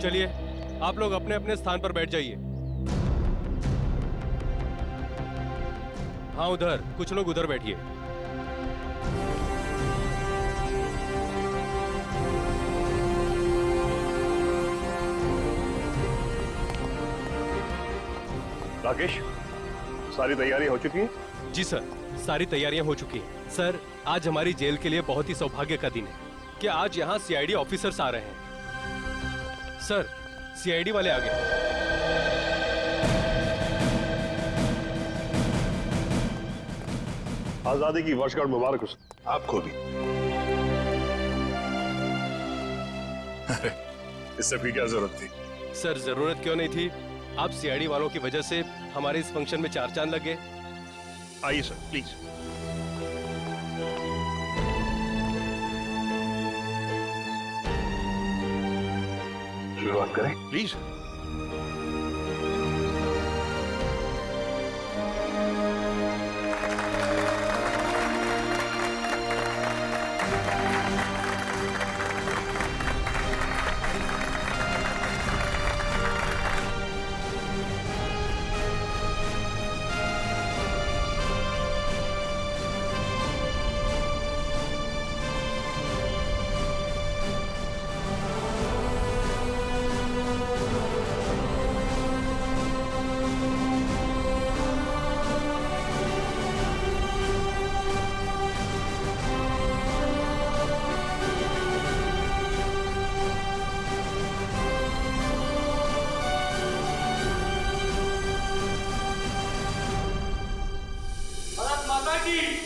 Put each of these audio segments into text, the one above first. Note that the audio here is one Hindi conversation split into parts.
चलिए आप लोग अपने अपने स्थान पर बैठ जाइए। हाँ उधर, कुछ लोग उधर बैठिए। राकेश, सारी तैयारी हो चुकी है? जी सर, सारी तैयारियां हो चुकी हैं। सर, आज हमारी जेल के लिए बहुत ही सौभाग्य का दिन है कि आज यहाँ सीआईडी ऑफिसर्स आ रहे हैं। सर, सीआईडी वाले आ गए। आजादी की वर्षगांठ मुबारक हो। आपको भी। अरे, इससे भी क्या जरूरत थी? सर, जरूरत क्यों नहीं थी? आप सीआईडी वालों की वजह से हमारे इस फंक्शन में चार चांद लग गए। आइए सर, प्लीज। शुरुआत करें? प्लीज।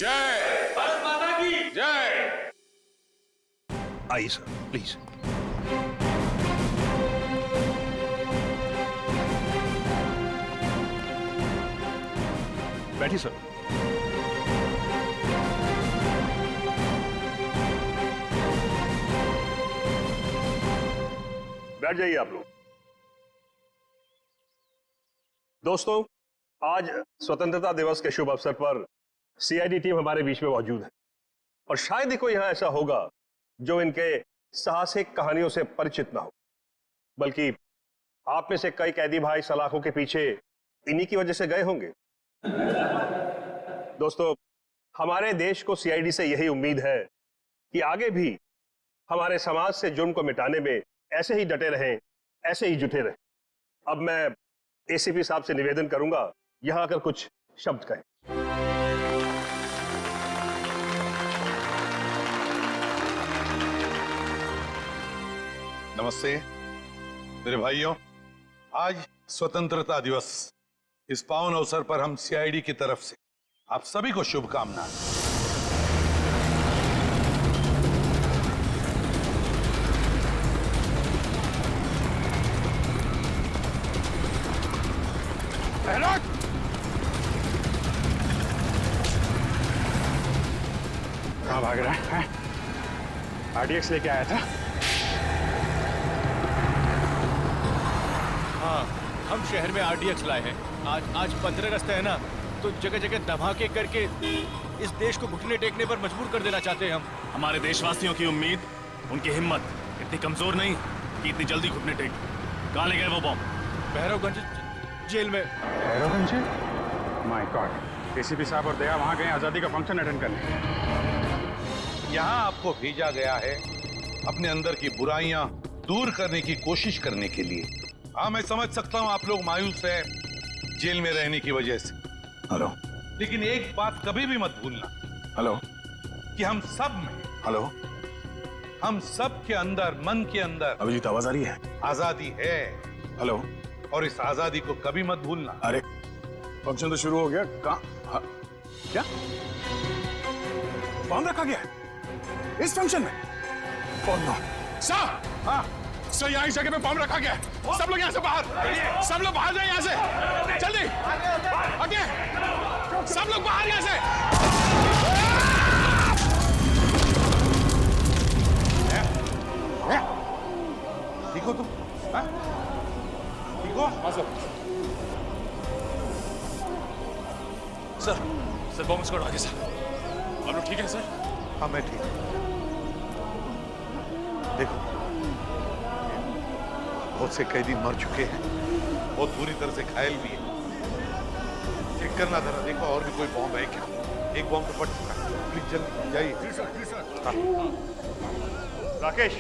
जय भारत माता की जय। आइए सर, प्लीज। बैठिए सर। बैठ जाइए आप लोग। दोस्तों, आज स्वतंत्रता दिवस के शुभ अवसर पर सीआईडी टीम हमारे बीच में मौजूद है और शायद ही कोई यहां ऐसा होगा जो इनके साहसिक कहानियों से परिचित ना हो, बल्कि आप में से कई कैदी भाई सलाखों के पीछे इन्हीं की वजह से गए होंगे। दोस्तों, हमारे देश को सीआईडी से यही उम्मीद है कि आगे भी हमारे समाज से जुर्म को मिटाने में ऐसे ही डटे रहें, ऐसे ही जुटे रहें। अब मैं एसीपी साहब से निवेदन करूंगा यहां आकर कुछ शब्द कहें। नमस्ते मेरे भाइयों, आज स्वतंत्रता दिवस, इस पावन अवसर पर हम सीआईडी की तरफ से आप सभी को शुभकामनाएं। कहाँ भाग रहा है? आरडीएक्स लेके आया था। हाँ, हम शहर में आरडीएक्स लाए हैं। आज 15 अगस्त है ना, तो जगह जगह धमाके करके इस देश को घुटने टेकने पर मजबूर कर देना चाहते हैं हम। हमारे देशवासियों की उम्मीद, उनकी हिम्मत इतनी कमजोर नहीं कि इतनी जल्दी घुटने टेक। कहाँ ले गए वो बॉम्ब? भैरवगंज जेल में। भैरवगंज? माय गॉड, एसीपी साहब और दया वहां गए आजादी का फंक्शन अटेंड करने। यहाँ आपको भेजा गया है अपने अंदर की बुराइयां दूर करने की कोशिश करने के लिए। हाँ, मैं समझ सकता हूँ आप लोग मायूस हैं जेल में रहने की वजह से। हेलो। लेकिन एक बात कभी भी मत भूलना। हेलो। कि हम सब में, हेलो। हम सब के अंदर, मन के अंदर अभिजीत, आवाज आ रही है? आजादी है। हेलो। और इस आजादी को कभी मत भूलना। अरे, फंक्शन तो शुरू हो गया। कहाँ? क्या बॉम्ब रखा गया है इस फंक्शन में? Oh no sir. हाँ सर, यहाँ इस जगह पे बॉम्ब रखा गया है। सब लोग यहाँ से बाहर, सब लोग बाहर जाए यहाँ से, जल्दी आगे, सब लोग बाहर यहाँ से। ठीक हो तुम? ठीक हो? हाँ सर। सर बॉम्ब स्क्वाड आगे सर। आप लोग ठीक है सर? हाँ मैं ठीक। देखो, बहुत से कैदी मर चुके हैं, बहुत बुरी तरह से घायल भी है। चेक करना जरा, देखो और भी कोई बॉम्ब है क्या। एक बॉम्ब तो फट चुका है, प्लीज जल्दी जाइए। जी सर, जी सर। हाँ। राकेश,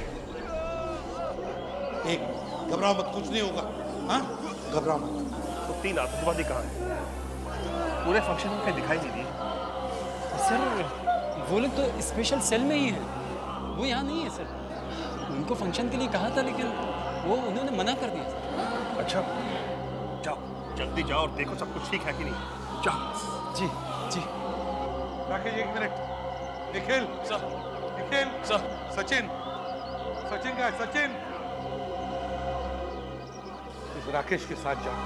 एक घबराओ मत, कुछ नहीं होगा। हाँ, घबराओ मत। तो 3 आतंकवादी कहाँ हैं? पूरे फंक्शन में कहीं दिखाई नहीं दिए। सर वो लोग तो स्पेशल सेल में ही है, वो यहाँ नहीं है सर। उनको फंक्शन के लिए कहा था लेकिन वो उन्होंने मना कर दिया। अच्छा, जाओ जल्दी जाओ और देखो सब कुछ ठीक है कि नहीं। जाओ। जी जी। राकेश एक minute. Nikhil sir, Nikhil sir, Sachin, Sachin का है, सचिन इस राकेश के साथ जाओ,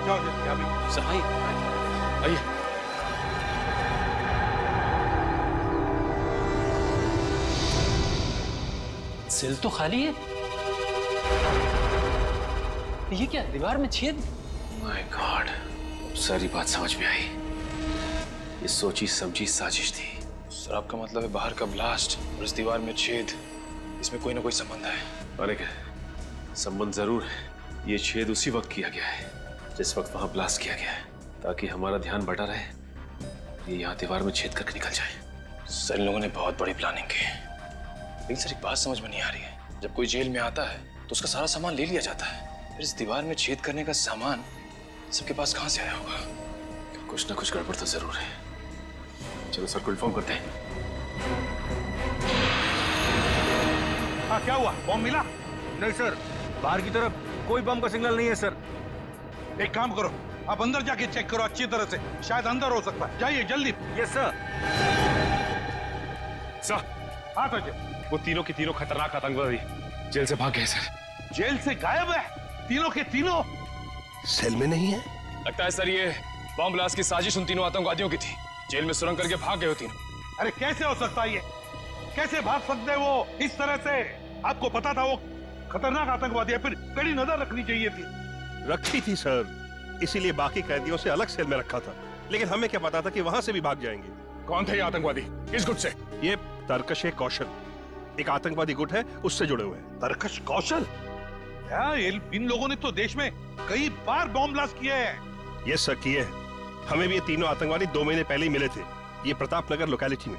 जाओ जल्दी अभी। सर आइए। सेल तो खाली है। ये क्या, दीवार में छेद? माय गॉड, सारी बात समझ में आई। ये सोची समझी साजिश थी। सर आपका मतलब है बाहर का ब्लास्ट और इस दीवार में छेद, इसमें कोई ना कोई संबंध है? अरे संबंध जरूर है। ये छेद उसी वक्त किया गया है जिस वक्त वहां ब्लास्ट किया गया है, ताकि हमारा ध्यान बटा रहे, ये यहाँ दीवार में छेद करके निकल जाए। सर इन लोगों ने बहुत बड़ी प्लानिंग की है। लेकिन सर एक बात समझ में नहीं आ रही है, जब कोई जेल में आता है तो उसका सारा सामान ले लिया जाता है, फिर इस दीवार में छेद करने का सामान सबके पास कहाँ से आया होगा? कुछ ना कुछ गड़बड़ तो जरूर है। चलो सर को इन्फॉर्म करते हैं। हाँ, क्या हुआ? बॉम्ब मिला? नहीं सर, बाहर की तरफ कोई बम का सिग्नल नहीं है सर। एक काम करो, आप अंदर जाके चेक करो अच्छी तरह से, शायद अंदर हो सकता है। जाइए जल्दी। Yes sir. सर, हाँ सचिन, वो तीनों के तीनों खतरनाक आतंकवादी जेल से भाग गए सर। जेल से गायब है तीनों के तीनों? सेल में नहीं है? लगता है सर ये बम ब्लास्ट की साजिश उन तीनों आतंकवादियों की थी। जेल में सुरंग करके भाग गए हो तीनों। अरे कैसे हो सकता है ये? कैसे भाग सकते हैं वो इस तरह से? आपको पता था वो खतरनाक आतंकवादी है, फिर कड़ी नजर रखनी चाहिए थी। रखी थी सर, इसीलिए बाकी कैदियों से अलग सेल में रखा था। लेकिन हमें क्या पता था कि वहां से भी भाग जाएंगे। कौन थे ये आतंकवादी, किस गुट से? ये तरकश कौशल एक आतंकवादी गुट है, उससे जुड़े हुए हैं। तरकश कौशल? यार इन लोगों ने तो देश में कई बार बॉम्ब ब्लास्ट किए हैं। ये सर किए हैं। हमें भी ये तीनों आतंकवादी 2 महीने पहले ही मिले थे, ये प्रताप नगर लोकेलिटी में।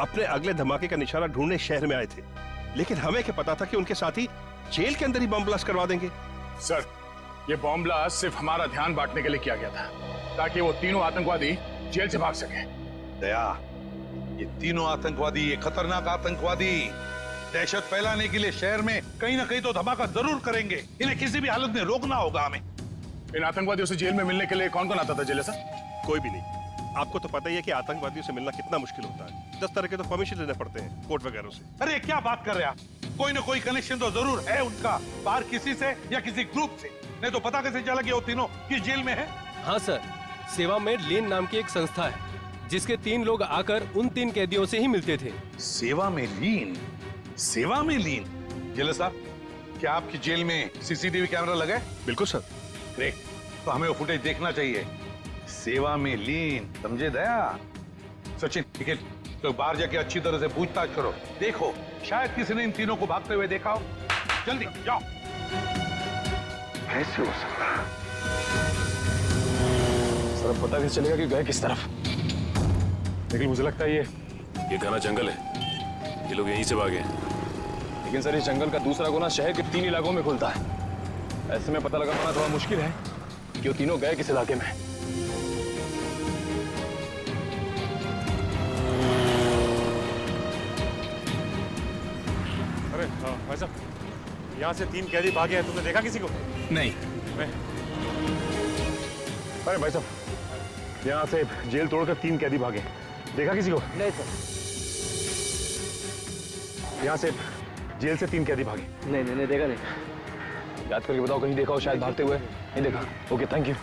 अपने अगले धमाके का निशाना ढूंढने शहर में आए थे, लेकिन हमें क्या पता था कि उनके साथी जेल के अंदर ही बम ब्लास्ट करवा देंगे। सर, ये बॉम्ब ब्लास्ट सिर्फ हमारा ध्यान बांटने के लिए किया गया था, ताकि वो तीनों आतंकवादी जेल से भाग सके। दया, ये तीनों आतंकवादी, ये खतरनाक आतंकवादी दहशत फैलाने के लिए शहर में कहीं ना कहीं तो धमाका जरूर करेंगे। इन्हें किसी भी हालत में रोकना होगा हमें। इन आतंकवादियों से जेल में मिलने के लिए कौन कौन आता था जेल सर? कोई भी नहीं। आपको तो पता ही है कि आतंकवादियों से मिलना कितना मुश्किल होता है। 10 तरह के तो परमिशन लेने पड़ते हैं कोर्ट वगैरह से। अरे क्या बात कर रहे हैं आप? कोई ना कोई कनेक्शन तो जरूर है उनका, बाहर किसी से या किसी ग्रुप से। नहीं तो पता कैसे चला कि वो तीनों किस जेल में है? हाँ सर, सेवा में लीन नाम की एक संस्था है जिसके 3 लोग आकर उन 3 कैदियों से ही मिलते थे। सेवा में लीन? सेवा में लीन? जेलर साहब, क्या आपकी जेल में सीसीटीवी कैमरा लगा है? बिल्कुल सर। ग्रेट, तो हमें वो फुटेज देखना चाहिए। सेवा में लीन, समझे दया? सचिन, ठीक है, तो बाहर जाके अच्छी तरह से पूछताछ करो, देखो शायद किसी ने इन तीनों को भागते हुए देखा हो। जल्दी जाओ। कैसे हो सकता है? सर अब पता कैसे चलेगा कि गए किस तरफ? लेकिन मुझे लगता है ये घना जंगल है, ये लोग यहीं से भागे हैं। लेकिन सर इस जंगल का दूसरा गुना शहर के 3 इलाकों में खुलता है। ऐसे में पता लगा पाना थोड़ा मुश्किल है कि वो तीनों गए किस इलाके में। अरे भाई साहब, यहाँ से 3 कैदी भागे हैं, तुमने देखा किसी को? नहीं। अरे भाई साहब, यहाँ से जेल तोड़कर 3 कैदी भागे, देखा किसी को? नहीं सर। यहाँ से जेल से 3 कैदी भागे। नहीं देखा नहीं। याद करके बताओ, कहीं देखा हो शायद भागते हुए? नहीं देखा। Okay, thank you.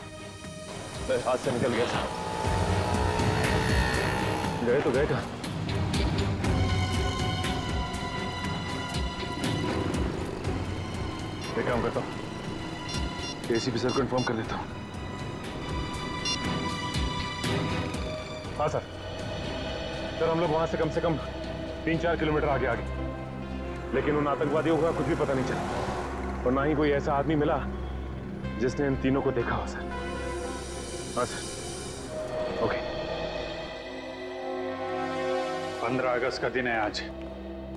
हाथ से निकल गया था। गए तो गए कहाँ? एक काम करता हूँ, एसीपी सर को इन्फॉर्म कर देता हूँ। हाँ सर, हम लोग वहां से कम 3-4 किलोमीटर आगे, लेकिन उन आतंकवादियों का कुछ भी पता नहीं चला। और ना ही कोई ऐसा आदमी मिला जिसने इन तीनों को देखा हो सर। हाँ सर। ओके। 15 अगस्त का दिन है आज,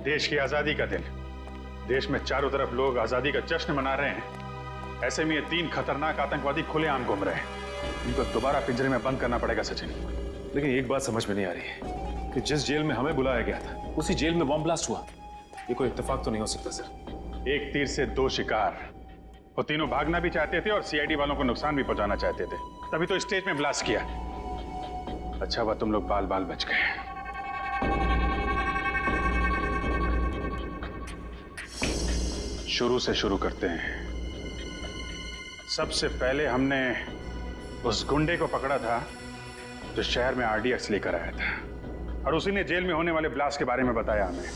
देश की आजादी का दिन। देश में चारों तरफ लोग आजादी का जश्न मना रहे हैं, ऐसे में ये 3 खतरनाक आतंकवादी खुलेआम घूम रहे हैं। इनको दोबारा पिंजरे में बंद करना पड़ेगा सचिन। लेकिन एक बात समझ में नहीं आ रही है कि जिस जेल में हमें बुलाया गया था उसी जेल में बॉम्ब ब्लास्ट हुआ। ये कोई इत्तेफाक तो नहीं हो सकता सर। एक तीर से 2 शिकार। वो तीनों भागना भी चाहते थे और सीआईडी वालों को नुकसान भी पहुंचाना चाहते थे, तभी तो स्टेज में ब्लास्ट किया। अच्छा हुआ तुम लोग बाल बाल बच गए। शुरू से शुरू करते हैं। सबसे पहले हमने उस गुंडे को पकड़ा था जो शहर में आरडीएक्स लेकर आया था, और उसी ने जेल में होने वाले ब्लास्ट के बारे में बताया हमें।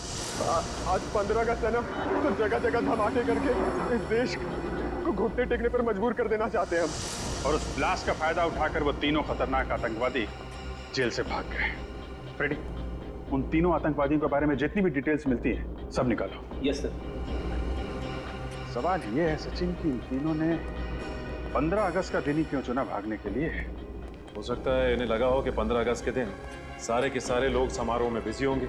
आज 15 अगस्त है ना, तो जगह जगह धमाके करके इस देश को घुटने टेकने पर मजबूर कर देना चाहते हैं हम। और उस ब्लास्ट का फायदा उठाकर वो तीनों खतरनाक आतंकवादी जेल से भाग गए। फ्रेडी, उन तीनों आतंकवादियों के बारे में जितनी भी डिटेल्स मिलती हैं सब निकालो। Yes sir. सवाल ये है सचिन कि इन तीनों ने 15 अगस्त का दिन ही क्यों चुना भागने के लिए? हो सकता है इन्हें लगा हो कि 15 अगस्त के दिन सारे के सारे लोग समारोह में बिजी होंगे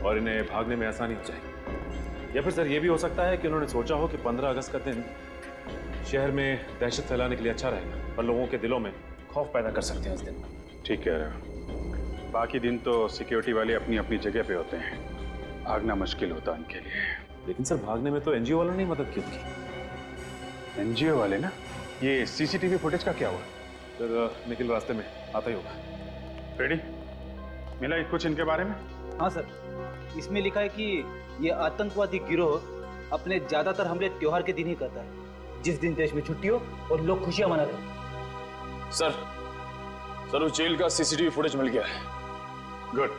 और इन्हें भागने में आसानी हो जाएगी। या फिर सर ये भी हो सकता है कि उन्होंने सोचा हो कि 15 अगस्त का दिन शहर में दहशत फैलाने के लिए अच्छा रहेगा और लोगों के दिलों में खौफ पैदा कर सकते हैं इस दिन। ठीक कह रहे हो। बाकी दिन तो सिक्योरिटी वाले अपनी अपनी जगह पे होते हैं, भागना मुश्किल होता उनके लिए। लेकिन सर भागने में तो एनजीओ वालों ने मदद की थी। एनजीओ वाले ना? ये सीसीटीवी फुटेज का क्या हुआ? सर निखिल रास्ते में आता ही होगा। रेडी, मिला कुछ इनके बारे में? हाँ सर, इसमें लिखा है कि ये आतंकवादी गिरोह अपने ज्यादातर हमले त्योहार के दिन ही करता है, जिस दिन देश में छुट्टी हो और लोग खुशियां मना रहे हैं। सर उस जेल का सीसीटीवी फुटेज मिल गया है। गुड,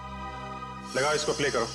लगाओ इसको, प्ले करो।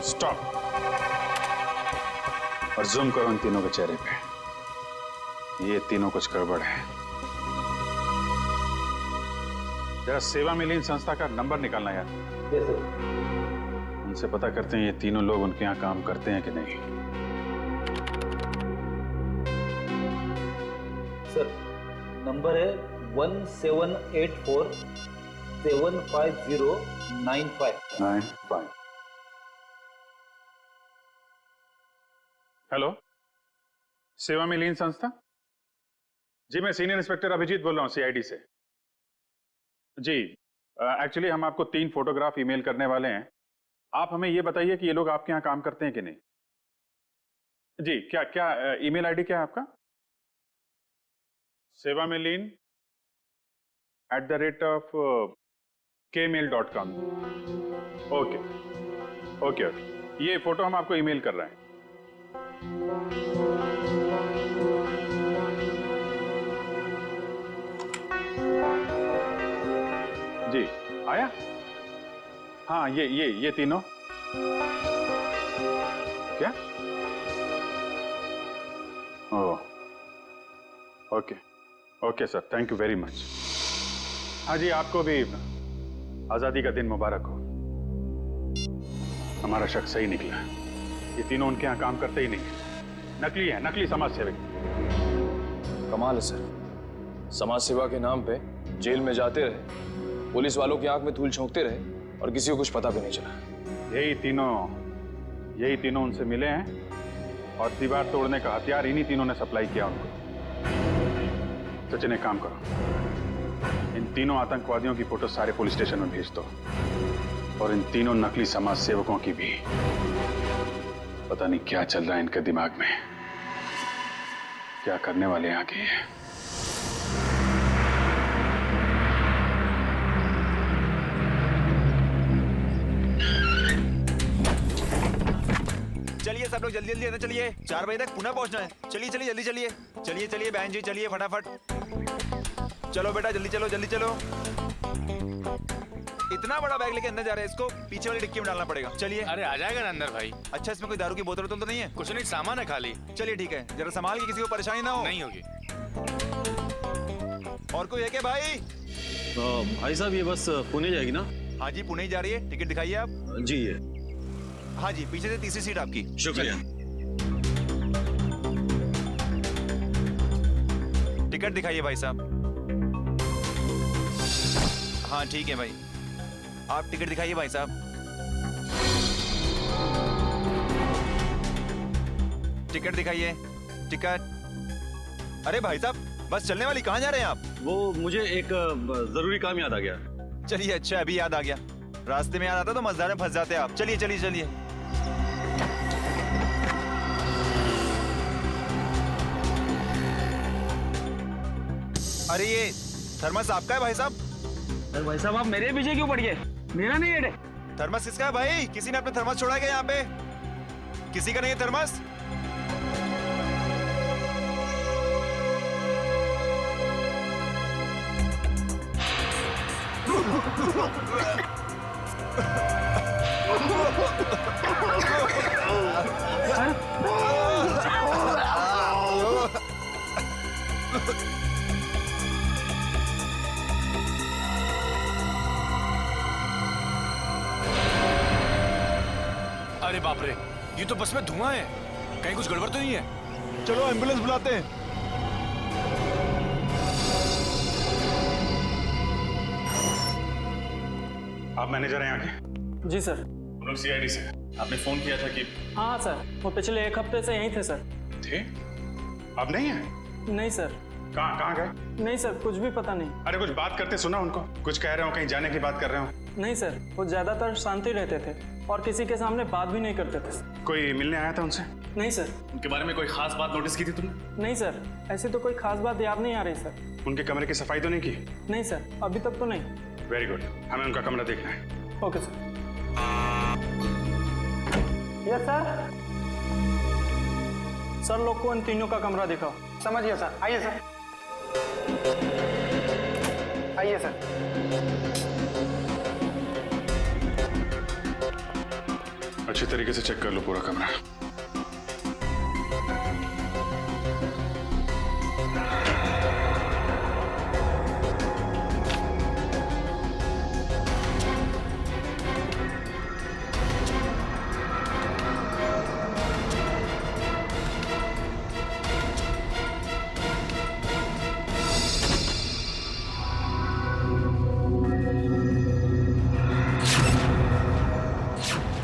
स्टॉप, और जूम करो इन तीनों के चेहरे पे। ये तीनों कुछ गड़बड़ है। जरा सेवा में लीन संस्था का नंबर निकालना यार। उनसे पता करते हैं ये तीनों लोग उनके यहाँ काम करते हैं कि नहीं। सर नंबर है 1784-750-95। हेलो, सेवा में लीन संस्था? जी मैं सीनियर इंस्पेक्टर अभिजीत बोल रहा हूँ सीआईडी से। जी एक्चुअली हम आपको 3 फोटोग्राफ ईमेल करने वाले हैं। आप हमें ये बताइए कि ये लोग आपके यहाँ काम करते हैं कि नहीं। जी क्या क्या ईमेल आईडी क्या है आपका? सेवा में लीन @kmail.com। ओके ओके, ये फोटो हम आपको ईमेल कर रहे हैं। जी आया? हाँ ये तीनों क्या? Oh okay okay sir, thank you very much. हाँ जी, आपको भी आजादी का दिन मुबारक हो। हमारा शक सही निकला, ये तीनों उनके यहाँ काम करते ही नहीं, नकली है, नकली समाज सेवक। कमाल है सर, समाज सेवा के नाम पे जेल में जाते रहे, पुलिस वालों की आंख में धूल झोंकते रहे और किसी को कुछ पता भी नहीं चला। यही तीनों उनसे मिले हैं और दीवार तोड़ने का हथियार इन्हीं तीनों ने सप्लाई किया उनको। सचिन, एक काम करो, इन तीनों आतंकवादियों की फोटो सारे पुलिस स्टेशन में भेज दो और इन तीनों नकली समाज सेवकों की भी। पता नहीं क्या चल रहा है इनके दिमाग में, क्या करने वाले हैं आगे ये। चलिए सब लोग जल्दी जल्दी अंदर चलिए, 4 बजे तक पुनः पहुंचना है। चलिए चलिए जल्दी चलिए, चलिए चलिए बहन जी, चलिए फटाफट। चलो बेटा जल्दी चलो, जल्दी चलो। इतना बड़ा बैग लेके अंदर जा रहे हैं, इसको पीछे वाली डिक्की में डालना पड़ेगा। चलिए। अरे आ जाएगा ना अंदर भाई। अच्छा, इसमें कोई दारू की बोतल तो नहीं है? कुछ नहीं, सामान है खाली। चलिए ठीक है, जरा संभाल के, किसी को परेशानी ना हो। नहीं होगी। और कोई है क्या भाई? भाई साहब, ये बस पुणे जाएगी ना? हाँ जी, पुणे ही जा रही है। टिकट दिखाइए आप। जी ये। हाँ जी, पीछे से तीसरी सीट आपकी। शुक्रिया। टिकट दिखाइए भाई साहब। हाँ ठीक है भाई, आप टिकट दिखाइए भाई साहब। टिकट दिखाइए, टिकट। अरे भाई साहब, बस चलने वाली, कहाँ जा रहे हैं आप? वो मुझे एक जरूरी काम याद आ गया। चलिए, अच्छा अभी याद आ गया। रास्ते में याद आता तो मजेदार में फंस जाते आप। चलिए चलिए चलिए। अरे ये थर्मस आपका है भाई साहब? अरे भाई साहब, आप मेरे पीछे क्यों पड़ गए? मेरा नहीं है। थर्मस किसका है भाई? किसी ने अपना थर्मस छोड़ा क्या यहाँ पे? किसी का नहीं है थर्मस? अरे बाप रे, ये तो बस में धुआं है। कहीं कुछ गड़बड़ तो नहीं है? चलो एम्बुलेंस बुलाते हैं। आप मैनेजर हैं यहाँ के? जी सर। हम लोग सीआईडी से। आपने फोन किया था कि? हाँ सर, वो पिछले 1 हफ्ते से यहीं थे सर। थे? आप नहीं हैं? नहीं सर। कहाँ गए? नहीं सर, कुछ भी पता नहीं। अरे कुछ बात करते सुना उनको, कुछ कह रहे हो, कहीं जाने की बात कर रहे हो? नहीं सर, वो ज्यादातर शांति रहते थे और किसी के सामने बात भी नहीं करते थे। कोई मिलने आया था उनसे? नहीं सर। उनके बारे में कोई खास बात नोटिस की थी तुमने? नहीं सर, ऐसी तो कोई खास बात याद नहीं आ रही सर। उनके कमरे की सफाई तो नहीं की? नहीं सर, अभी तक तो नहीं। वेरी गुड, हमें उनका कमरा देखना है। Okay sir. Yes sir. Sir लोग को इन तीनों का कमरा दिखाओ। समझ गया सर, आइए सर। आइए सर। अच्छी तरीके से चेक कर लो पूरा कमरा।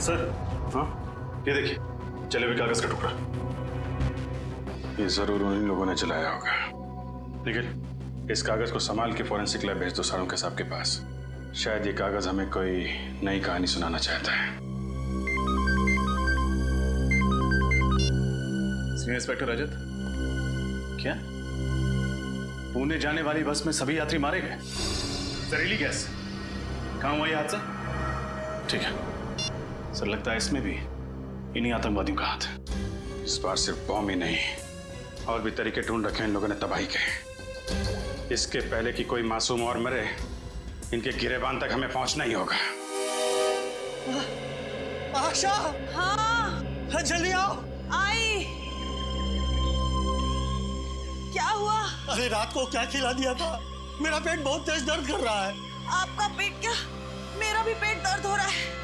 सर, हाँ ये देखिए, जले हुए कागज का टुकड़ा। ये जरूर उन्हीं लोगों ने जलाया होगा। निखिल, इस कागज को संभाल के फॉरेंसिक लैब भेज दो साळुंखे साहब के पास। शायद ये कागज हमें कोई नई कहानी सुनाना चाहता है। सीनियर इंस्पेक्टर रजत, क्या पुणे जाने वाली बस में सभी यात्री मारे गए? जहरीली गैस, कहाँ हुआ ये हादसा? ठीक है सर, लगता है इसमें भी इन्हीं आतंकवादियों का हाथ है। इस बार सिर्फ बॉम्ब ही नहीं, और भी तरीके ढूंढ रखे हैं इन लोगों ने तबाही के। इसके पहले कि कोई मासूम और मरे, इनके गिरेबान तक हमें पहुंचना ही होगा। आशा, हाँ जल्दी आओ। आई। क्या हुआ? अरे रात को क्या खिला दिया था? मेरा पेट बहुत तेज दर्द कर रहा है। आपका पेट क्या? मेरा भी पेट दर्द हो रहा है।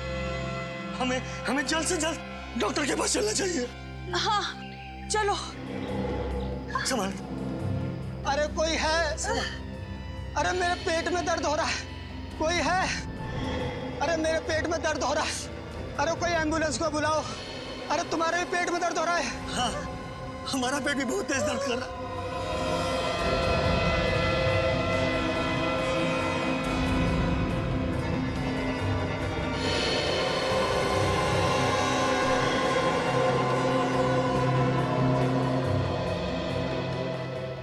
हमें जल्द से जल्द डॉक्टर के पास चलना चाहिए। हाँ चलो। संभाल। अरे कोई है? अरे मेरे पेट में दर्द हो रहा है, कोई है? अरे मेरे पेट में दर्द हो रहा है, अरे कोई एम्बुलेंस को बुलाओ। अरे तुम्हारे भी पेट में दर्द हो रहा है? हाँ, हमारा पेट भी बहुत तेज दर्द कर रहा है।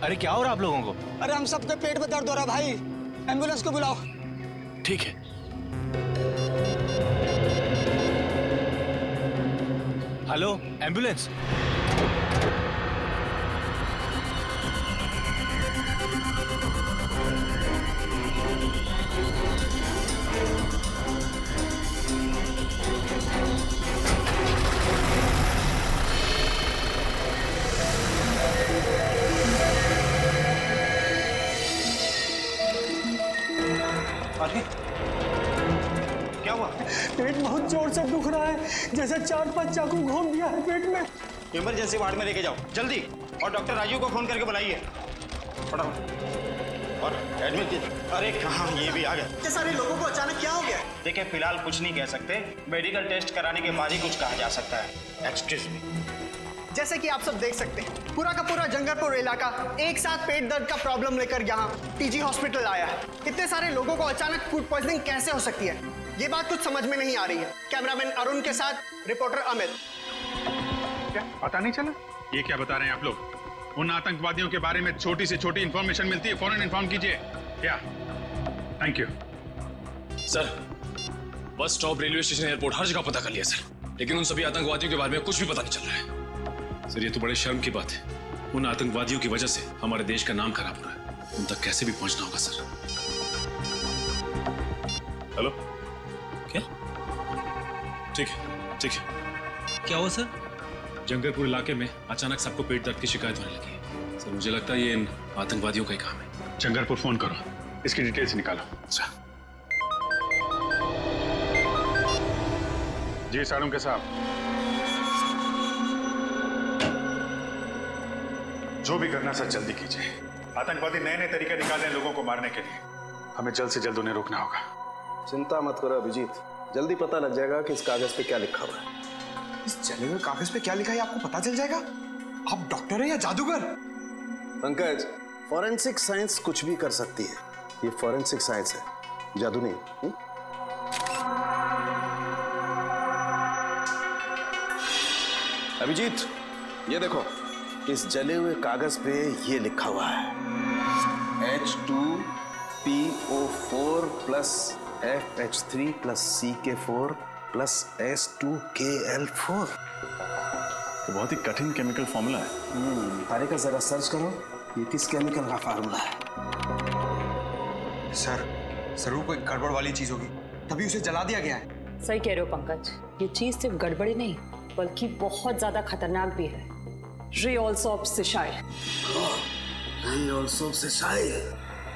अरे क्या हो रहा है आप लोगों को? अरे हम सबके पेट में दर्द हो रहा है भाई, एम्बुलेंस को बुलाओ। ठीक है। Hello, ambulance. क्या हुआ? पेट बहुत जोर से दुख रहा है, जैसे 4-5 चाकू घोंप दिया है पेट में। इमरजेंसी वार्ड में लेके जाओ जल्दी, और डॉक्टर राजू को फोन करके बुलाइए फटाफट और एडमिट कीजिए। अरे कहाँ, ये भी आ गए। इतने सारे लोगों को अचानक क्या हो गया? देखिए फिलहाल कुछ नहीं कह सकते, मेडिकल टेस्ट कराने के बाद ही कुछ कहा जा सकता है। Excuse me. जैसे कि आप सब देख सकते हैं, पूरा का पूरा जंगलपुर इलाका एक साथ पेट दर्द का प्रॉब्लम लेकर यहाँ टीजी हॉस्पिटल आया है। इतने सारे लोगों को अचानक फूड पॉइजनिंग कैसे हो सकती है, ये बात कुछ समझ में नहीं आ रही है। कैमरामैन अरुण के साथ रिपोर्टर अमित। क्या पता नहीं चला? ये क्या बता रहे हैं आप लोग? उन आतंकवादियों के बारे में छोटी से छोटी इंफॉर्मेशन मिलती है, फौरन इन्फॉर्म कीजिए। क्या? Thank you sir. Bus stop, railway station, airport, हर जगह पता कर लिया सर, लेकिन उन सभी आतंकवादियों के बारे में कुछ भी पता नहीं चल रहा है। सर ये तो बड़े शर्म की बात है। उन आतंकवादियों की वजह से हमारे देश का नाम खराब हो रहा है। उन तक कैसे भी पहुंचना होगा सर। हेलो, क्या? ठीक है, ठीक है। क्या हुआ सर? जंगलपुर इलाके में अचानक सबको पेट दर्द की शिकायत होने लगी है। सर मुझे लगता है ये इन आतंकवादियों का ही काम है। जंगलपुर फोन करो, इसकी डिटेल्स निकालो। अच्छा जी सारुंके साहब, जो भी करना सर जल्दी कीजिए। आतंकवादी नए नए तरीके निकाले हैं लोगों को मारने के लिए, हमें जल्द से जल्द उन्हें रोकना होगा। चिंता मत करो अभिजीत, जल्दी पता लग जाएगा कि इस कागज पे क्या लिखा हुआ है। इस जले हुए कागज पे क्या लिखा है आपको पता चल जाएगा। आप डॉक्टर हैं या जादूगर? पंकज, फॉरेंसिक साइंस कुछ भी कर सकती है, ये फॉरेंसिक साइंस है, जादू नहीं। अभिजीत, ये देखो, इस जले हुए कागज पे ये लिखा हुआ है H2PO4 plus FH3 plus CK4 plus S2KL4। तो बहुत ही कठिन केमिकल फॉर्मूला है। तारे का जरा सर्च करो, ये किस केमिकल का फार्मूला है। सर जरूर कोई गड़बड़ वाली चीज होगी, तभी उसे जला दिया गया है। सही कह रहे हो पंकज, ये चीज सिर्फ गड़बड़ी नहीं बल्कि बहुत ज्यादा खतरनाक भी है। रियोल्सोप सिशाइल। रियोल्सोप सिशाइल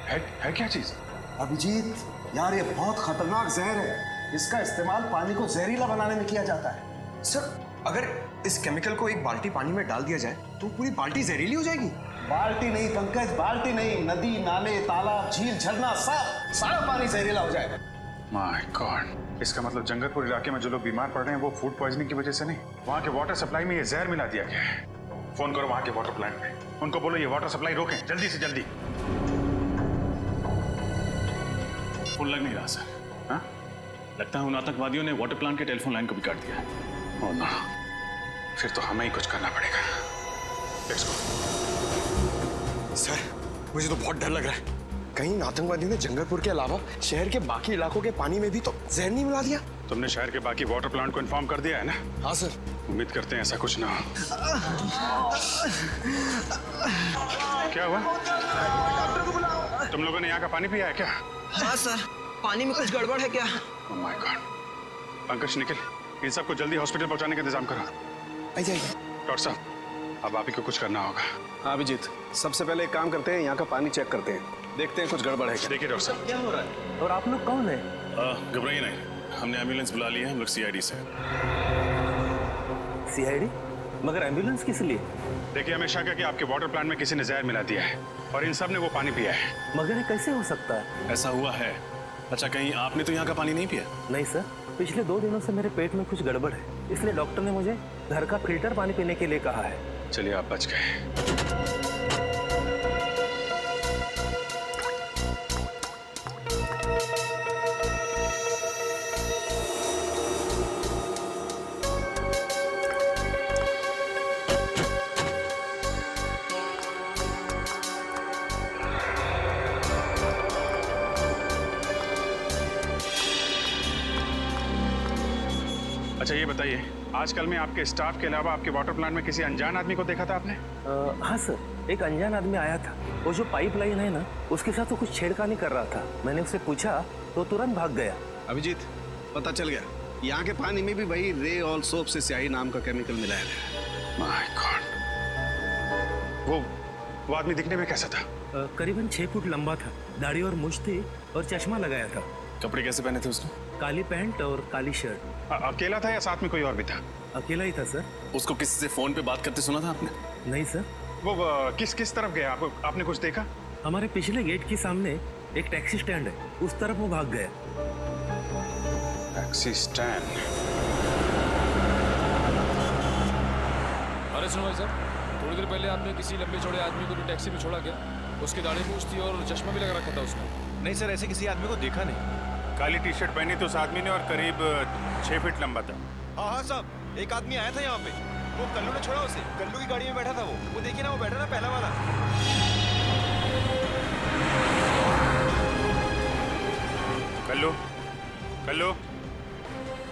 है क्या चीज? अभिजीत यार, ये बहुत खतरनाक जहर है, इसका इस्तेमाल पानी को जहरीला बनाने में किया जाता है। सर अगर इस केमिकल को एक बाल्टी पानी में डाल दिया जाए तो पूरी बाल्टी जहरीली हो जाएगी। बाल्टी नहीं पंकज, बाल्टी नहीं, नदी, नाले, तालाब, झील, झरना, सब सारा पानी जहरीला हो जाएगा। माय गॉड, इसका मतलब जंगलपुर इलाके में जो लोग बीमार पड़ रहे हैं वो फूड पॉइजनिंग की वजह से नहीं, वहाँ के वाटर सप्लाई में ये जहर मिला दिया गया है। फोन करो वहाँ के वाटर प्लांट में, उनको बोलो ये वाटर सप्लाई रोकें जल्दी से जल्दी। फोन लग नहीं रहा सर। हाँ, लगता है उन आतंकवादियों ने वाटर प्लांट के टेलीफोन लाइन को भी काट दिया है। ओह नो, फिर तो हमें ही कुछ करना पड़ेगा। Let's go. सर मुझे तो बहुत डर लग रहा है, कहीं आतंकवादियों ने जंगलपुर के अलावा शहर के बाकी इलाकों के पानी में भी तो जहर नहीं मिला दिया। तुमने शहर के बाकी वाटर प्लांट को इन्फॉर्म कर दिया है ना? हाँ सर। उम्मीद करते हैं ऐसा कुछ ना हो। क्या हुआ? डॉक्टर को बुलाओ। तुम लोगों ने यहाँ का पानी पिया है क्या? हाँ सर, पानी में कुछ गड़बड़ है क्या? Oh my God. Pankaj, Nikhil, इन सबको जल्दी हॉस्पिटल पहुंचाने का इंतजाम करो। आइए डॉक्टर साहब, अब आप ही को कुछ करना होगा। हाँ अभिजीत, सबसे पहले एक काम करते हैं, यहाँ का पानी चेक करते हैं, देखते हैं कुछ गड़बड़ है क्या। देखिए डॉक्टर साहब, क्या हो रहा है? और आप लोग कौन है? घबराइए नहीं, हमने एम्बुलेंस बुला ली है, हम लोग CID से। CID? मगर एम्बुलेंस किस लिए? देखिए, हमें शक है कि आपके वाटर प्लांट में किसी ने जहर मिला दिया है और इन सब ने वो पानी पिया है। मगर ये कैसे हो सकता है? ऐसा हुआ है। अच्छा, कहीं आपने तो यहाँ का पानी नहीं पिया? नहीं सर, पिछले 2 दिनों से मेरे पेट में कुछ गड़बड़ है, इसलिए डॉक्टर ने मुझे घर का फिल्टर पानी पीने के लिए कहा है। चलिए आप बच गए। अच्छा ये बताइए, आजकल में आपके स्टाफ के अलावा आपके वाटर प्लांट में किसी अनजान आदमी को देखा था आपने? हाँ सर, एक अनजान आदमी आया था। वो जो पाइपलाइन है ना, उसके साथ वो कुछ छेड़खानी कर रहा था। मैंने उससे पूछा तो तुरंत भाग गया। अभिजीत, पता चल गया, यहाँ के पानी में भी वही रे ऑल सोप से स्याही नाम का केमिकल मिलाया गया। My God. वो आदमी दिखने में कैसा था? करीबन 6 फुट लंबा था, दाढ़ी और मूंछ थी और चश्मा लगाया था। कपड़े कैसे पहने थे उसने? काली पैंट और काली शर्ट। अकेला था या साथ में कोई और भी था? अकेला ही था सर। उसको किसी से फोन पे बात करते सुना था आपने? नहीं सर। वो किस तरफ गया? आपने कुछ देखा? हमारे पिछले गेट के सामने एक टैक्सी स्टैंड है, उस तरफ वो भाग गया। Taxi stand? अरे सुनो भाई साहब, थोड़ी देर पहले आपने किसी लंबे चौड़े आदमी को टैक्सी में छोड़ा क्या? उसकी दाढ़ी मूंछ थी और चश्मा भी लगा रखा था उसने। नहीं सर, ऐसे किसी आदमी को देखा नहीं। काली टी शर्ट पहनी थी उस आदमी ने और करीब 6 फीट लंबा था। हाँ साहब, एक आदमी आया था यहाँ पे, वो कल्लू ने छोड़ा उसे। कल्लू की गाड़ी में बैठा था वो देखिए ना, वो बैठा ना पहला वाला। कल्लू, कल्लू,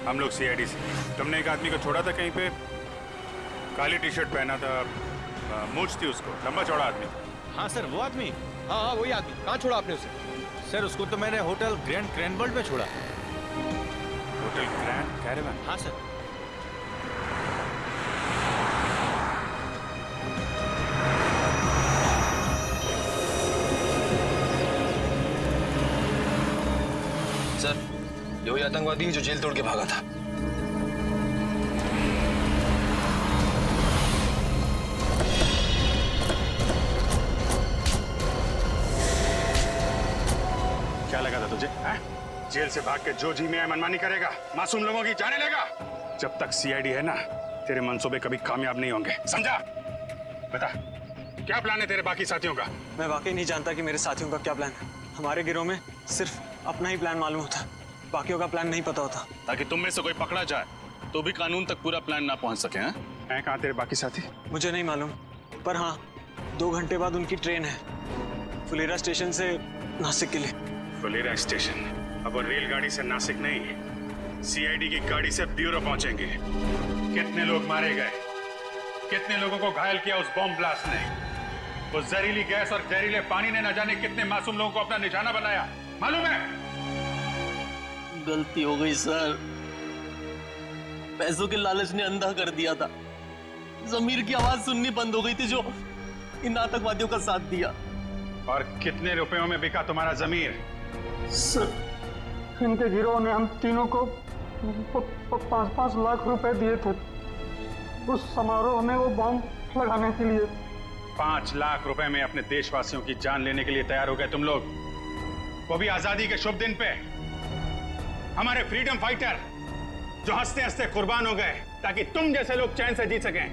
हम लोग सीआईडी से। तुमने एक आदमी को छोड़ा था कहीं पे, काली टी शर्ट पहना था, मूंछ थी उसको, लंबा चौड़ा आदमी। हाँ सर, वो आदमी। हाँ वही आदमी। कहाँ छोड़ा आपने उसे? सर उसको तो मैंने होटल ग्रैंड क्रैनबर्ट में छोड़ा। Hotel grand caravan? हाँ सर। सर, ये वही आतंकवादी है जो जेल तोड़ के भागा था। क्या लगा था तुझे? जेल से भाग के जो जी में मनमानी करेगा, मासूम लोगों की जाने लेगा। जब तक सीआईडी है ना, तेरे मंसूबे कभी कामयाब नहीं होंगे, समझा? बता, क्या प्लान है तेरे बाकी साथियों का? मैं वाकई नहीं जानता कि मेरे साथियों का क्या प्लान है। हमारे गिरोह में सिर्फ अपना ही प्लान मालूम होता, बाकियों का प्लान नहीं पता होता। ताकि तुम में से कोई पकड़ा जाए तो भी कानून तक पूरा प्लान ना पहुंच सके। हैं कहाँ तेरे बाकी साथी? मुझे नहीं मालूम, पर हाँ 2 घंटे बाद उनकी ट्रेन है फुलेरा स्टेशन से नासिक के लिए। फुलेरा स्टेशन? अब वो रेलगाड़ी से नासिक नहीं, सीआईडी की गाड़ी से ब्यूरो पहुंचेंगे। कितने लोग मारे गए, कितने लोगों को घायल किया उस बॉम्ब ब्लास्ट ने। वो जहरीली गैस और जहरीले पानी ने न जाने कितने मासूम लोगों को अपना निशाना बनाया, मालूम है? गलती हो गई सर, पैसों के लालच ने अंधा कर दिया था। जमीर की आवाज सुननी बंद हो गई थी जो इन आतंकवादियों का साथ दिया। और कितने रुपयों में बिका तुम्हारा जमीर? सर, इनके गिरोह ने हम तीनों को 5-5 लाख रुपए दिए थे उस समारोह में वो बॉम्ब लगाने के लिए। 5 लाख रुपए में अपने देशवासियों की जान लेने के लिए तैयार हो गए तुम लोग, वो भी आजादी के शुभ दिन पे। हमारे फ्रीडम फाइटर जो हंसते हंसते कुर्बान हो गए ताकि तुम जैसे लोग चैन से जी सकें।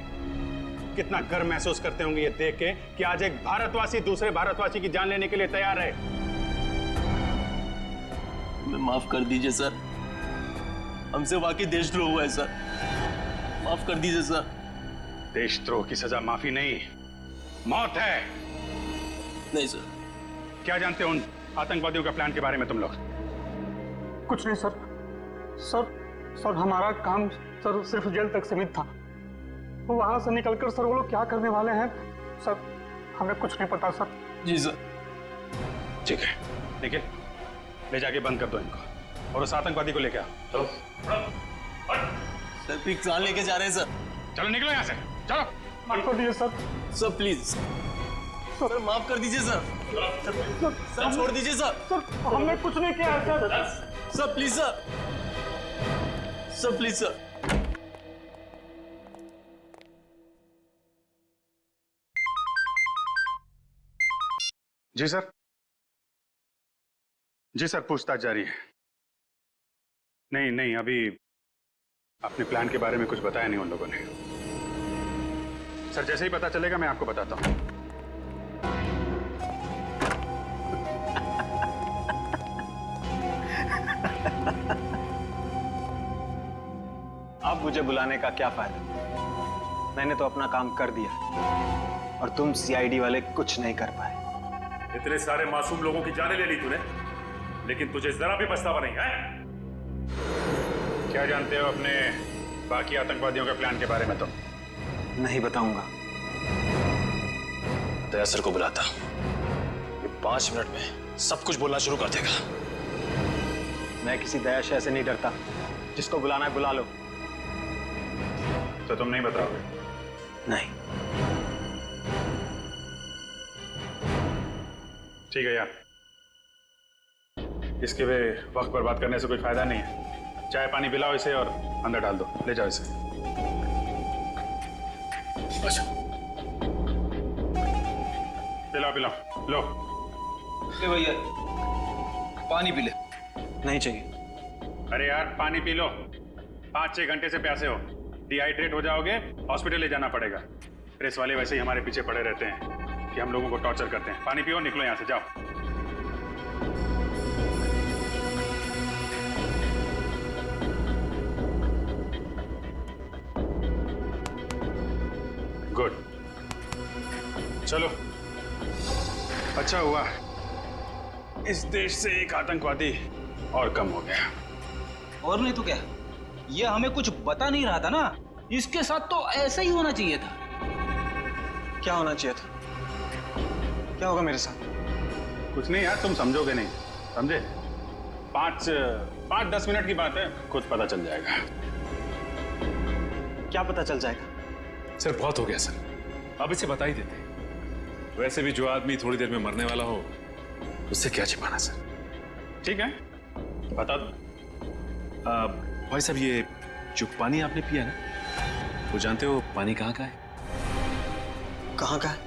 कितना गर्व महसूस करते होंगे ये देख के कि आज एक भारतवासी दूसरे भारतवासी की जान लेने के लिए तैयार है। मैं माफ कर दीजिए सर, हमसे वाकई देशद्रोह हुआ है सर, माफ कर दीजिए सर। देशद्रोह की सजा माफी नहीं, मौत है। नहीं सर। क्या जानते हो उन आतंकवादियों का प्लान के बारे में तुम लोग? कुछ नहीं सर। सर हमारा काम सर सिर्फ जेल तक सीमित था। वहां से निकलकर सर वो लोग क्या करने वाले हैं सर, हमें कुछ नहीं पता सर। जी सर। ठीक है, निखिल ले जाके बंद कर दो इनको और उस आतंकवादी को लेके आओ। चलो सर, पिक्सान लेके जा रहे हैं सर। चलो निकलो यहाँ से, चलो। माफ कर दीजिए सर। सर प्लीज सर, माफ कर दीजिए सर। सर छोड़ दीजिए सर। सर हमने कुछ नहीं किया sir. Sir please sir, sir please sir. जी सर। जी सर, पूछताछ जारी है। नहीं नहीं, अभी अपने प्लान के बारे में कुछ बताया नहीं उन लोगों ने। सर जैसे ही पता चलेगा मैं आपको बताता हूँ। अब मुझे बुलाने का क्या फायदा? मैंने तो अपना काम कर दिया और तुम सीआईडी वाले कुछ नहीं कर पाए। इतने सारे मासूम लोगों की जानें ले ली तूने, लेकिन तुझे जरा भी पछतावा नहीं है? क्या जानते हो अपने बाकी आतंकवादियों के प्लान के बारे में? तो नहीं बताऊंगा। दया सर को बुलाता, ये 5 मिनट में सब कुछ बोलना शुरू कर देगा। मैं किसी दया शय से नहीं डरता, जिसको बुलाना है बुला लो। तो तुम नहीं बताओगे? नहीं। ठीक है यार, इसके वे वक्त पर बात करने से कोई फायदा नहीं है। चाय पानी पिलाओ इसे और अंदर डाल दो, ले जाओ इसे। अच्छा पिलाओ पिलाओ, लो। ले भैया पानी पी ले। नहीं चाहिए। अरे यार पानी पी लो, 5-6 घंटे से प्यासे हो, डिहाइड्रेट हो जाओगे, हॉस्पिटल ले जाना पड़ेगा। प्रेस वाले वैसे ही हमारे पीछे पड़े रहते हैं कि हम लोगों को टॉर्चर करते हैं। पानी पियो, निकलो यहां से, जाओ। गुड, चलो अच्छा हुआ इस देश से एक आतंकवादी और कम हो गया। और नहीं तो क्या, ये हमें कुछ बता नहीं रहा था ना, इसके साथ तो ऐसा ही होना चाहिए था। क्या होना चाहिए था? क्या होगा मेरे साथ? कुछ नहीं यार, तुम समझोगे नहीं, समझे? 5-10 मिनट की बात है, खुद पता चल जाएगा। क्या पता चल जाएगा? सर बहुत हो गया सर, अब इसे बता ही देते। वैसे भी जो आदमी थोड़ी देर में मरने वाला हो, उससे क्या छिपाना सर। ठीक है, बता दो। भाई साहब, ये जो पानी आपने पिया ना, वो जानते हो पानी कहाँ का है? कहाँ का है?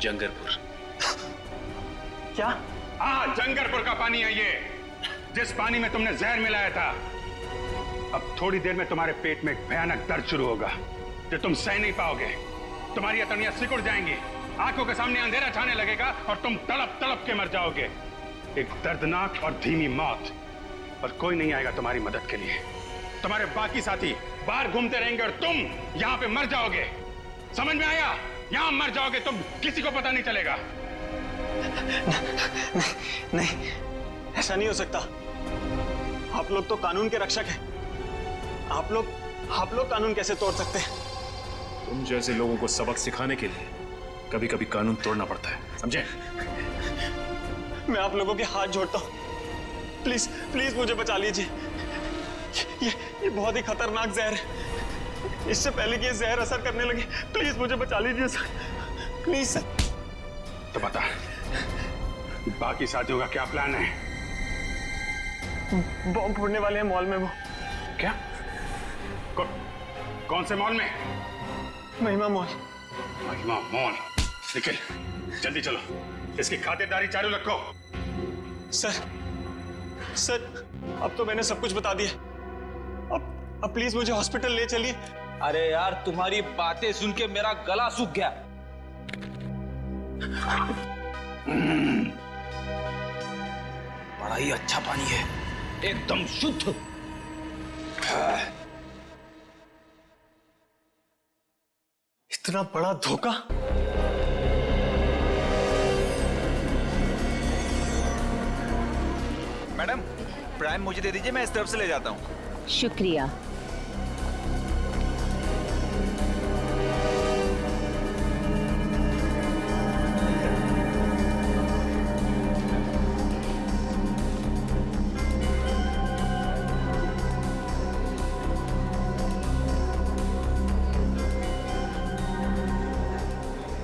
जंगरपुर। क्या? हाँ, जंगरपुर का पानी है ये, जिस पानी में तुमने जहर मिलाया था। अब थोड़ी देर में तुम्हारे पेट में एक भयानक दर्द शुरू होगा जो तुम सह नहीं पाओगे। तुम्हारी अतड़ियां सिकुड़ जाएंगी, आंखों के सामने अंधेरा छाने लगेगा और तुम तड़प तड़प के मर जाओगे। एक दर्दनाक और धीमी मौत, और कोई नहीं आएगा तुम्हारी मदद के लिए। तुम्हारे बाकी साथी बाहर घूमते रहेंगे और तुम यहां पे मर जाओगे। समझ में आया? यहां मर जाओगे तुम, किसी को पता नहीं चलेगा। नहीं, ऐसा नहीं हो सकता। आप लोग तो कानून के रक्षक हैं। आप लोग कानून कैसे तोड़ सकते हैं? तुम जैसे लोगों को सबक सिखाने के लिए कभी कभी कानून तोड़ना पड़ता है, समझे? मैं आप लोगों के हाथ जोड़ता हूं, प्लीज प्लीज मुझे बचा लीजिए। ये बहुत ही खतरनाक जहर है। इससे पहले कि ये जहर असर करने लगे, प्लीज मुझे बचा लीजिए सर, प्लीज सर। तो बता, बाकी साथियों का क्या प्लान है? बॉम्ब फोड़ने वाले हैं मॉल में। वो क्या? कौन से मॉल में? महिमा मॉल। महिमा मॉल, निकल जल्दी चलो, इसकी खातिरदारी चालू रखो। सर अब तो मैंने सब कुछ बता दिया। अब प्लीज मुझे हॉस्पिटल ले चलिए। अरे यार, तुम्हारी बातें सुन के मेरा गला सूख गया। बड़ा ही अच्छा पानी है, एकदम शुद्ध। इतना बड़ा धोखा। मैडम प्राइम मुझे दे दीजिए, मैं इस तरफ से ले जाता हूँ। शुक्रिया।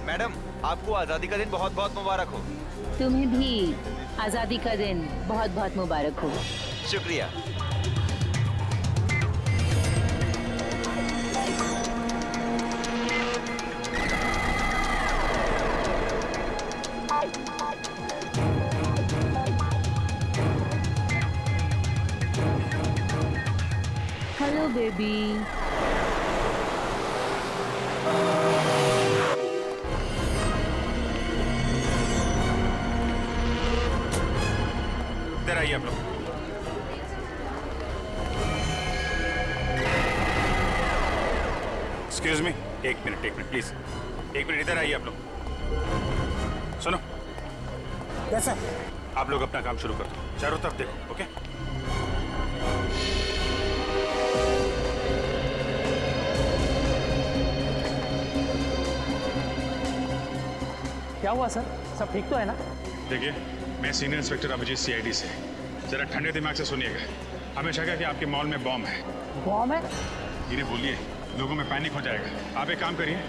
मैडम आपको आजादी का दिन बहुत बहुत मुबारक हो। तुम्हें भी आजादी का दिन बहुत बहुत मुबारक हो। शुक्रिया। आइए आप लोग। एक्सक्यूज मी, एक मिनट प्लीज, एक मिनट इधर आइए आप लोग। सुनो, कैसा आप लोग अपना काम शुरू कर दो, चारों तरफ देखो। ओके? क्या हुआ सर? सब ठीक तो है ना? देखिए, मैं सीनियर इंस्पेक्टर अभिजीत सीआईडी से। जरा ठंडे दिमाग से सुनिएगा। हमें शक है कि आपके मॉल में बॉम्ब है। बॉम्ब है? धीरे बोलिए, लोगों में पैनिक हो जाएगा। आप एक काम करिए,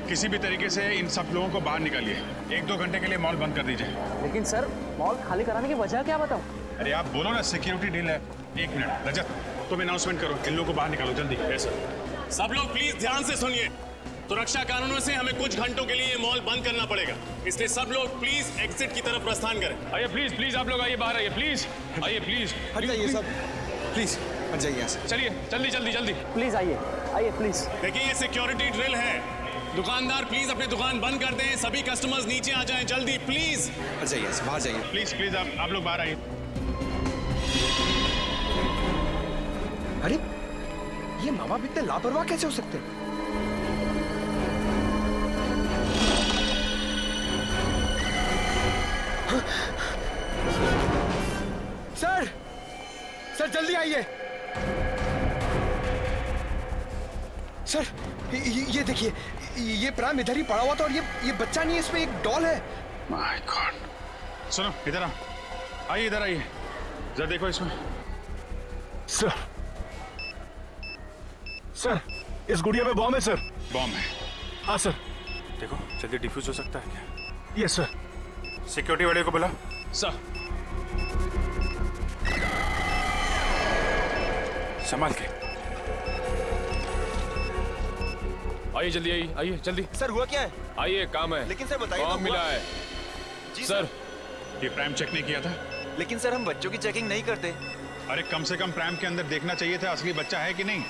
किसी भी तरीके से इन सब लोगों को बाहर निकालिए। 1-2 घंटे के लिए मॉल बंद कर दीजिए। लेकिन सर, मॉल खाली कराने की वजह क्या बताऊं? अरे आप बोलो ना, सिक्योरिटी डील है। 1 मिनट, रजत तुम अनाउंसमेंट करो, इन लोगों को बाहर निकालो जल्दी। सब लोग प्लीज ध्यान से सुनिए। सुरक्षा कारणों से हमें कुछ घंटों के लिए मॉल बंद करना पड़ेगा, इसलिए सब लोग प्लीज एग्जिट की तरफ प्रस्थान करें। आइए प्लीज आप लोग आइए, बाहर आइए प्लीज, आइए प्लीज। हट जाइए सब, प्लीज हट जाइए यहाँ से। चलिए जल्दी। प्लीज आइए प्लीज। देखिए, ये सिक्योरिटी ड्रिल है। दुकानदार प्लीज अपनी दुकान बंद कर दें, सभी कस्टमर्स नीचे आ जाएं जल्दी, प्लीज। हट जाइए, बाहर जाइए। प्लीज आप लोग बाहर आइए। अरे ये माँ बाप इतने लापरवाह कैसे हो सकते हैं? सर जल्दी आइए। सर ये देखिए, ये प्राइम इधर ही पड़ा हुआ था और ये बच्चा नहीं है, इसमें एक डॉल है। My God. सुनो, इधर आओ, आइए इधर आइए, जरा देखो इसमें। सर इस गुड़िया में बॉम्ब है सर। बॉम्ब है? हाँ सर। देखो जल्दी डिफ्यूज हो सकता है क्या? Yes sir. सिक्योरिटी वाले को बुला। सर। संभाल के आइए जल्दी, आइए जल्दी। सर हुआ क्या है? आइए, काम है। लेकिन सर बताइए, बॉम्ब मिला है। जी सर। ये प्राइम चेक नहीं किया था? लेकिन सर हम बच्चों की चेकिंग नहीं करते। अरे कम से कम प्राइम के अंदर देखना चाहिए था असली बच्चा है कि नहीं।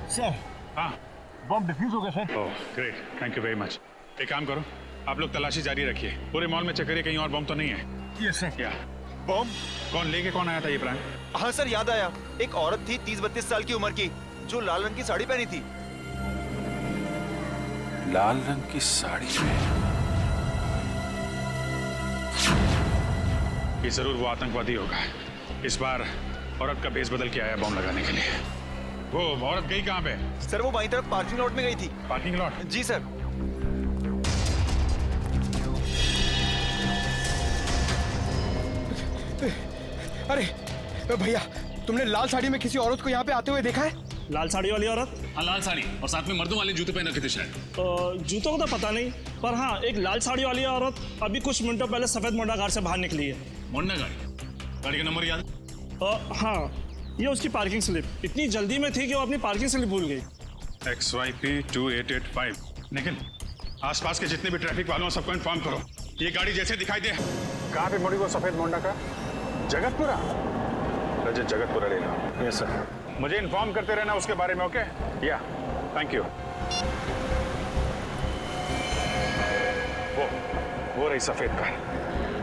सर। हाँ, बॉम्ब डिफ्यूज हो गया sir. Oh great, thank you very much. एक काम करो, आप लोग तलाशी जारी रखिए, पूरे मॉल में चेक करिए कहीं और बॉम्ब तो नहीं है। Yes sir. क्या बॉम्ब? कौन लेके कौन आया था ये प्राइम? हाँ सर याद आया, एक औरत थी 30-32 साल की उम्र की, जो लाल रंग की साड़ी पहनी थी। लाल रंग की साड़ी में? ये जरूर वो आतंकवादी होगा। इस बार औरत का भेष बदल के आया बॉम्ब लगाने के लिए। वो औरत गई कहाँ पे? सर वो बाईं तरफ पार्किंग लॉट में गई थी। Parking lot? जी सर। अरे भैया, तुमने लाल साड़ी में किसी औरत को यहाँ पे आते हुए देखा है? लाल साड़ी वाली औरत? हाँ, लाल साड़ी और साथ में मर्दों वाले जूते पहन रखे थे शायद। जूतों को तो पता नहीं, पर हाँ एक लाल साड़ी वाली औरत अभी कुछ मिनटों पहले सफेद मोंडा कार से बाहर निकली है। मोंडा गाड़ी का नंबर याद? हाँ, ये उसकी पार्किंग स्लिप। इतनी जल्दी में थी कि वो अपनी पार्किंग स्लिप भूल गई। XYP 2885। निखिल, आसपास के जितने भी ट्रैफिक वालों सबको इन्फॉर्म करो, ये गाड़ी जैसे दिखाई दे। कहाँ पे मुड़ी वो सफेद मोंडा का? जगतपुरा? रजत जगतपुरा ले लो। Yes sir. मुझे इन्फॉर्म करते रहना उसके बारे में, ओके? या, थैंक यू। वो रही सफेद कार।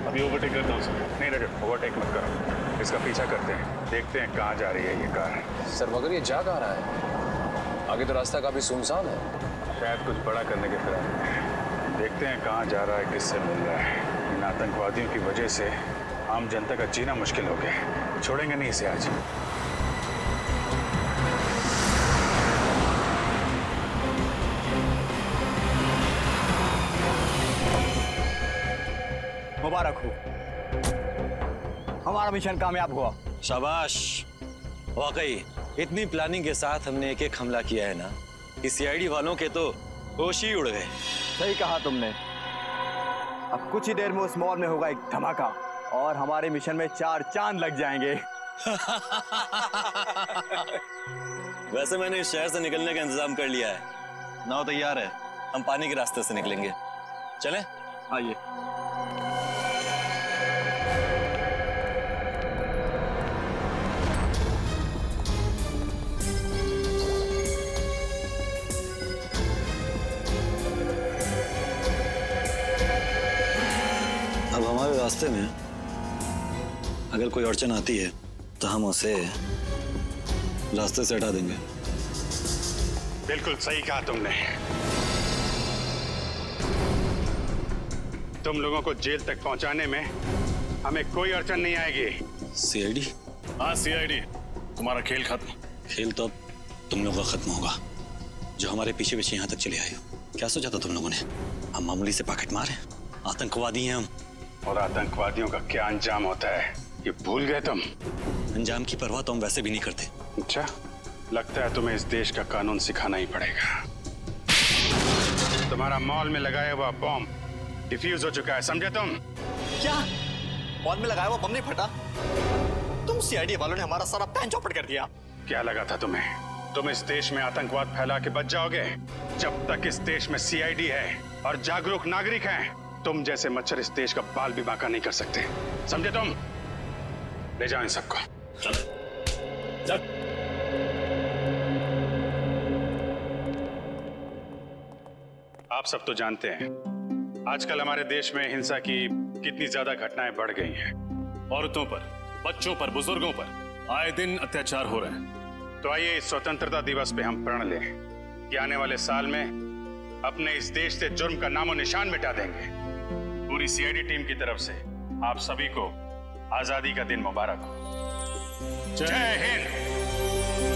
अभी ओवरटेक करता हूँ सर। नहीं रजत, ओवरटेक मत करो, इसका पीछा करते हैं, देखते हैं कहाँ जा रही है ये कार। सर मगर ये जा कहाँ रहा है? आगे तो रास्ता काफी सुनसान है। शायद कुछ बड़ा करने के फिराक में। देखते हैं कहाँ जा रहा है, किससे मिल रहा है। इन आतंकवादियों की वजह से आम जनता का जीना मुश्किल हो गया। छोड़ेंगे नहीं इसे आज। मुबारक हो, हमारा मिशन कामयाब हुआ। शाबाश। वाकई इतनी प्लानिंग के साथ हमने एक हमला किया है ना, कि सीआईडी वालों के तो होश ही उड़ गए। सही कहा तुमने। अब कुछ ही देर में उस मॉल में होगा एक धमाका और हमारे मिशन में 4 चांद लग जाएंगे। वैसे मैंने इस शहर से निकलने का इंतजाम कर लिया है। नाव तैयार है, हम पानी के रास्ते से निकलेंगे। चलें? आइए। रास्ते में अगर कोई अड़चन आती है तो हम उसे रास्ते से हटा देंगे। बिल्कुल सही कहा तुमने। तुम लोगों को जेल तक पहुंचाने में हमें कोई अड़चन नहीं आएगी। सीआईडी? हाँ सीआईडी, तुम्हारा खेल खत्म। खेल तो अब तुम लोगों का खत्म होगा, जो हमारे पीछे पीछे यहाँ तक चले आए हो। क्या सोचा था तुम लोगों ने? हम मामूली से पॉकेट मार हैं? आतंकवादी हैं हम। और आतंकवादियों का क्या अंजाम होता है ये भूल गए तुम? अंजाम की परवाह तो हम वैसे भी नहीं करते। अच्छा, लगता है तुम्हें इस देश का कानून सिखाना ही पड़ेगा। तुम्हारा मॉल में लगाया हुआ बॉम्ब डिफ्यूज हो चुका है, समझे तुम? क्या मॉल में लगाया हुआ बम नहीं फटा? तुम सीआईडी वालों ने हमारा सारा प्लान चौपट कर दिया। क्या लगा था तुम्हें तुम इस देश में आतंकवाद फैला के बच जाओगे? जब तक इस देश में सीआईडी है और जागरूक नागरिक हैं, तुम जैसे मच्छर इस देश का बाल भी बांका नहीं कर सकते, समझे तुम? ले जाओ इन सबको। चल चल। आप सब तो जानते हैं आजकल हमारे देश में हिंसा की कितनी ज्यादा घटनाएं बढ़ गई हैं। औरतों पर, बच्चों पर, बुजुर्गों पर आए दिन अत्याचार हो रहे हैं। तो आइए इस स्वतंत्रता दिवस पे हम प्रण लें कि आने वाले साल में अपने इस देश से जुर्म का नामो निशान मिटा देंगे। पूरी सीआईडी टीम की तरफ से आप सभी को आजादी का दिन मुबारक हो। जय हिंद।